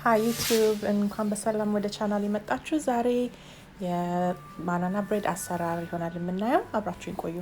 ሃይ ዩቲዩብ እንኳን በሰላም ወደ ቻናል የመጣችሁ። ዛሬ የባናና ብሬድ አሰራር ይሆናል የምናየው። አብራችሁን ቆዩ።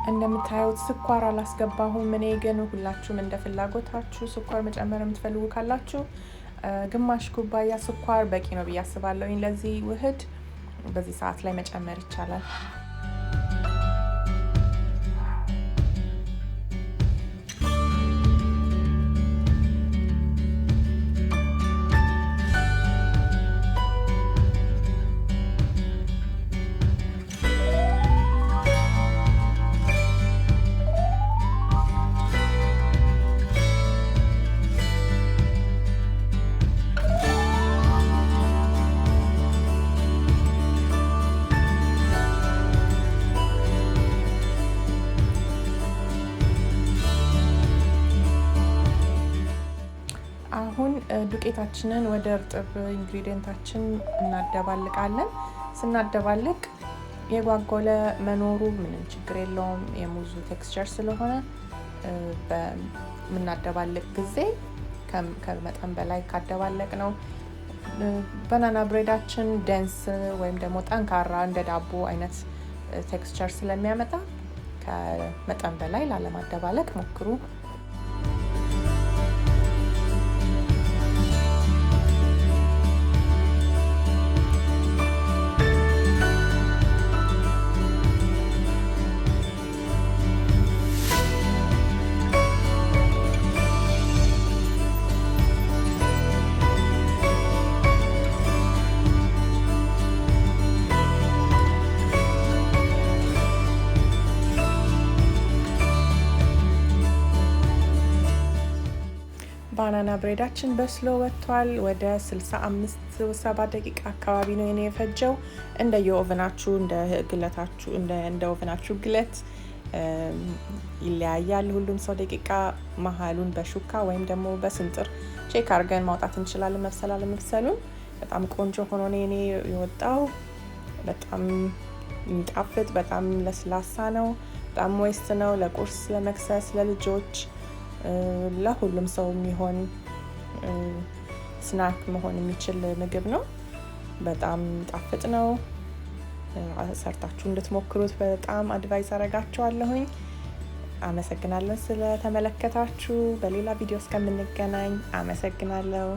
እንደምታዩት ስኳር አላስገባሁም። እኔ ግን ሁላችሁም እንደ ፍላጎታችሁ ስኳር መጨመር የምትፈልጉ ካላችሁ ግማሽ ኩባያ ስኳር በቂ ነው ብዬ አስባለሁ። ለዚህ ውህድ በዚህ ሰዓት ላይ መጨመር ይቻላል። አሁን ዱቄታችንን ወደ እርጥብ ኢንግሪዲየንታችን እናደባልቃለን። ስናደባልቅ የጓጎለ መኖሩ ምንም ችግር የለውም። የሙዙ ቴክስቸር ስለሆነ በምናደባልቅ ጊዜ ከመጠን በላይ ካደባለቅ ነው ባናና ብሬዳችን ደንስ ወይም ደግሞ ጠንካራ እንደ ዳቦ አይነት ቴክስቸር ስለሚያመጣ ከመጠን በላይ ላለማደባለቅ ሞክሩ። ባናና ብሬዳችን በስሎ ወጥቷል። ወደ 65-70 ደቂቃ አካባቢ ነው የኔ የፈጀው። እንደ የኦቨናችሁ እንደ ኦቨናችሁ ግለት ይለያያል። ሁሉም ሰው ደቂቃ መሀሉን በሹካ ወይም ደግሞ በስንጥር ቼክ አድርገን ማውጣት እንችላለን። መብሰል አለመብሰሉን። በጣም ቆንጆ ሆኖ ነው የኔ የወጣው። በጣም የሚጣፍጥ በጣም ለስላሳ ነው። በጣም ሞይስት ነው። ለቁርስ፣ ለመክሰስ፣ ለልጆች ለሁሉም ሰው የሚሆን ስናክ መሆን የሚችል ምግብ ነው። በጣም ጣፍጥ ነው። ሰርታችሁ እንድትሞክሩት በጣም አድቫይስ አደርጋችኋለሁኝ። አመሰግናለሁ ስለተመለከታችሁ። በሌላ ቪዲዮ እስከምንገናኝ አመሰግናለሁ።